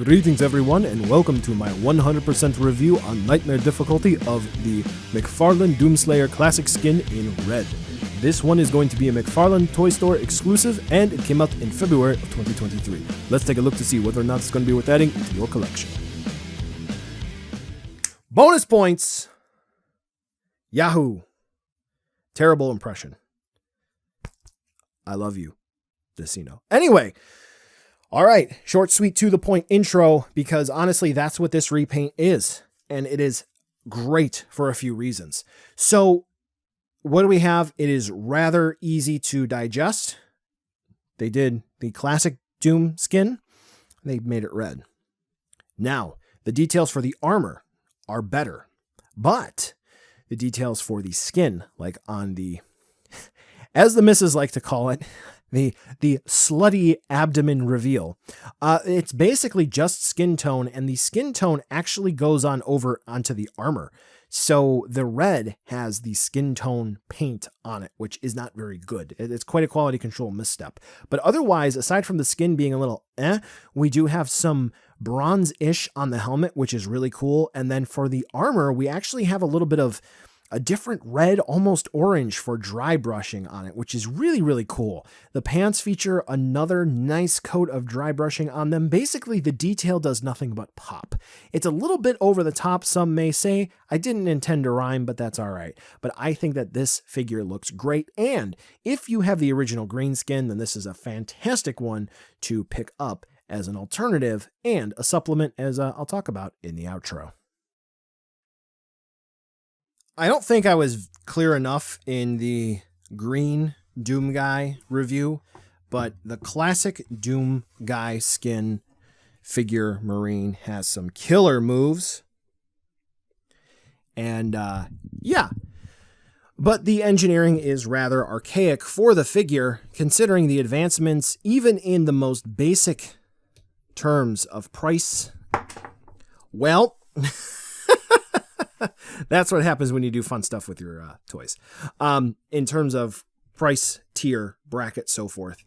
Greetings everyone, and welcome to my 100% review on Nightmare difficulty of the McFarlane Doomslayer Classic skin in red. This one is going to be a McFarlane Toy Store exclusive, and it came out in February of 2023. Let's take a look to see whether or not it's going to be worth adding into your collection. Bonus points! Yahoo! Terrible impression. I love you, Decino. Anyway, all right, short, sweet, to the point intro, because honestly, that's what this repaint is, and it is great for a few reasons. So, what do we have? It is rather easy to digest. They did the classic Doom skin. They made it red. Now, the details for the armor are better, but the details for the skin, like on the, as the missus like to call it, the slutty abdomen reveal. It's basically just skin tone, and the skin tone actually goes on over onto the armor. So the red has the skin tone paint on it, which is not very good. It's quite a quality control misstep. But otherwise, aside from the skin being a little we do have some bronze-ish on the helmet, which is really cool. And then for the armor, we actually have a little bit of a different red, almost orange for dry brushing on it, which is really, really cool. The pants feature another nice coat of dry brushing on them. Basically, the detail does nothing but pop. It's a little bit over the top, some may say. I didn't intend to rhyme, but that's all right. But I think that this figure looks great. And if you have the original green skin, then this is a fantastic one to pick up as an alternative and a supplement, as I'll talk about in the outro. I don't think I was clear enough in the green Doomguy review, but the classic Doomguy skin figure Marine has some killer moves. And yeah, but the engineering is rather archaic for the figure, considering the advancements even in the most basic terms of price. Well, that's what happens when you do fun stuff with your toys. In terms of price, tier, bracket, so forth,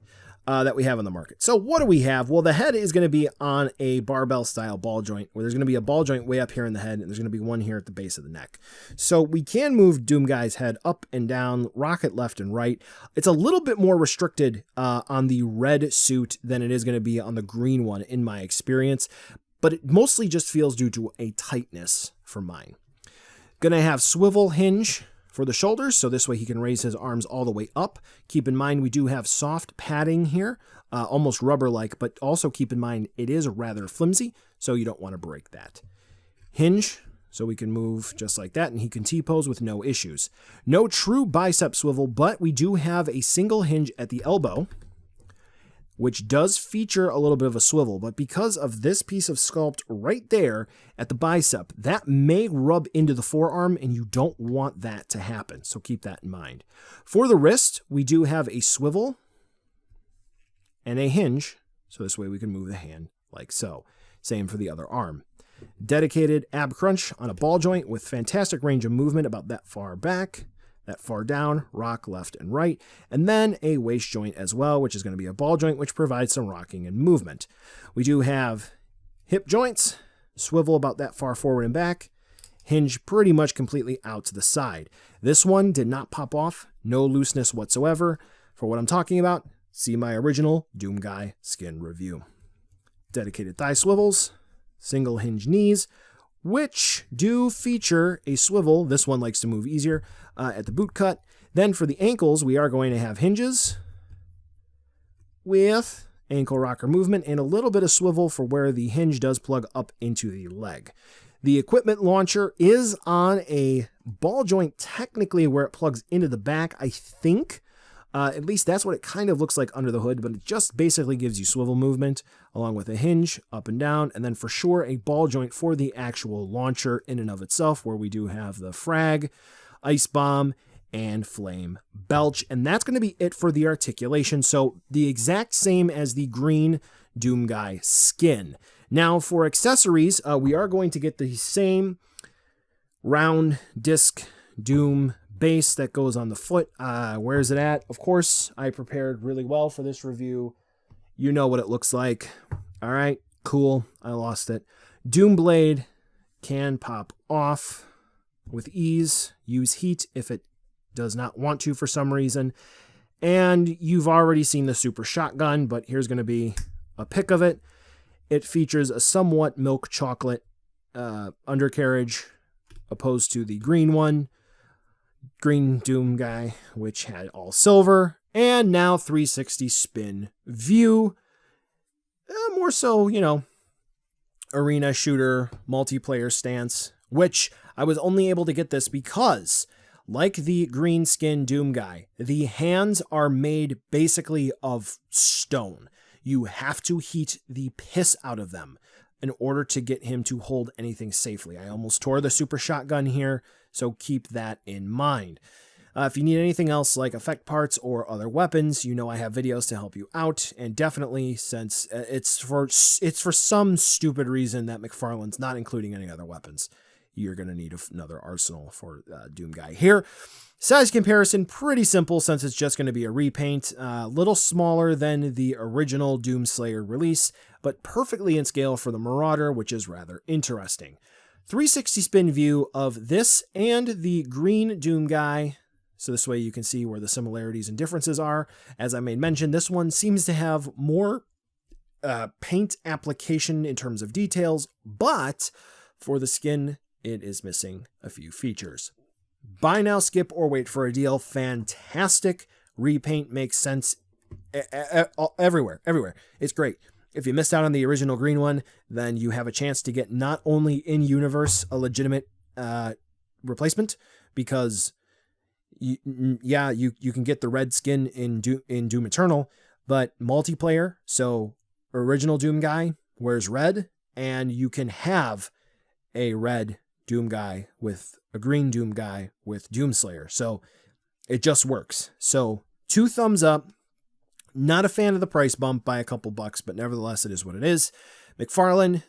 that we have on the market. So what do we have? Well, the head is going to be on a barbell style ball joint, where there's going to be a ball joint way up here in the head, and there's going to be one here at the base of the neck. So we can move Doomguy's head up and down, rock it left and right. It's a little bit more restricted on the red suit than it is going to be on the green one, in my experience, but it mostly just feels due to a tightness for mine. Gonna have swivel hinge for the shoulders, so this way he can raise his arms all the way up. Keep in mind we do have soft padding here, almost rubber-like, but also keep in mind it is rather flimsy, so you don't want to break that. Hinge, so we can move just like that, and he can T-pose with no issues. No true bicep swivel, but we do have a single hinge at the elbow, which does feature a little bit of a swivel, but because of this piece of sculpt right there at the bicep, that may rub into the forearm, and you don't want that to happen, so keep that in mind. For the wrist, we do have a swivel and a hinge, so this way we can move the hand like so. Same for the other arm. Dedicated ab crunch on a ball joint with fantastic range of movement about that far back, that far down, rock left and right, and then a waist joint as well, which is going to be a ball joint, which provides some rocking and movement. We do have hip joints, swivel about that far forward and back, hinge pretty much completely out to the side. This one did not pop off, no looseness whatsoever. For what I'm talking about, see my original Doomguy skin review. Dedicated thigh swivels, single hinge knees, which do feature a swivel. This one likes to move easier at the boot cut. Then for the ankles, we are going to have hinges with ankle rocker movement and a little bit of swivel for where the hinge does plug up into the leg. The equipment launcher is on a ball joint, technically where it plugs into the back, I think. At least that's what it kind of looks like under the hood, but it just basically gives you swivel movement along with a hinge up and down, and then for sure a ball joint for the actual launcher in and of itself, where we do have the frag, ice bomb, and flame belch, and that's going to be it for the articulation. So the exact same as the green Doomguy skin. Now for accessories, we are going to get the same round disc Doom base that goes on the foot. Where is it at? Of course, I prepared really well for this review. You know what it looks like. All right. Cool. I lost it. Doomblade can pop off with ease. Use heat if it does not want to for some reason. And you've already seen the super shotgun, but here's going to be a pic of it. It features a somewhat milk chocolate undercarriage opposed to the green one. Green Doomguy, which had all silver. And now 360 spin view. More so, you know, arena shooter, multiplayer stance, which I was only able to get this because, like the green skin Doomguy, the hands are made basically of stone. You have to heat the piss out of them in order to get him to hold anything safely. I almost tore the super shotgun here, so keep that in mind. If you need anything else like effect parts or other weapons, you know I have videos to help you out, and definitely since it's for some stupid reason that McFarlane's not including any other weapons, you're going to need another arsenal for Doomguy here. Size comparison, pretty simple since it's just going to be a repaint. A little smaller than the original Doomslayer release, but perfectly in scale for the Marauder, which is rather interesting. 360 spin view of this and the green Doomguy. So this way you can see where the similarities and differences are. As I made mention, this one seems to have more paint application in terms of details, but for the skin, it is missing a few features. Buy now, skip, or wait for a deal. Fantastic. Repaint makes sense everywhere. It's great. If you missed out on the original green one, then you have a chance to get not only in-universe a legitimate replacement, because you can get the red skin in Doom Eternal, but multiplayer, so original Doomguy wears red, and you can have a red Doomguy with a green Doomguy with Doomslayer. So it just works. So 2 thumbs up. Not a fan of the price bump by a couple bucks, but nevertheless, it is what it is. McFarlane,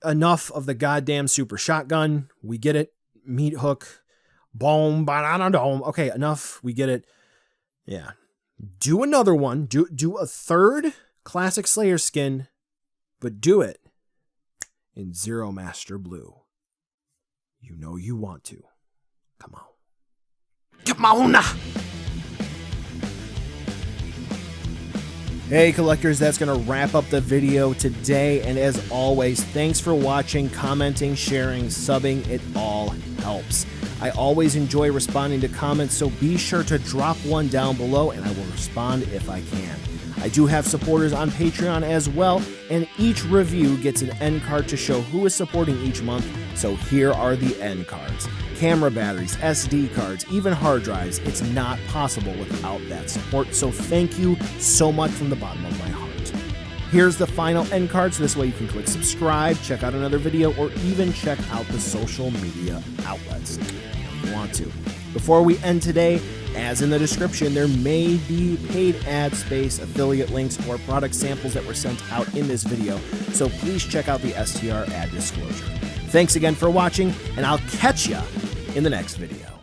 enough of the goddamn super shotgun. We get it. Meat hook. Boom, banana dome. Okay, enough. We get it. Yeah. Do another one. Do a third classic Slayer skin, but do it in Zero Master Blue. You know you want to. Come on. Come on! Hey collectors, that's going to wrap up the video today, and as always, thanks for watching, commenting, sharing, subbing. It all helps. I always enjoy responding to comments, so be sure to drop one down below and I will respond if I can. I do have supporters on Patreon as well, and each review gets an end card to show who is supporting each month, so here are the end cards. Camera batteries, SD cards, even hard drives. It's not possible without that support, so thank you so much from the bottom of my heart. Here's the final end card, so this way you can click subscribe, check out another video, or even check out the social media outlets if you want to. Before we end today, as in the description, there may be paid ad space, affiliate links, or product samples that were sent out in this video, so please check out the STR ad disclosure. Thanks again for watching, and I'll catch ya in the next video.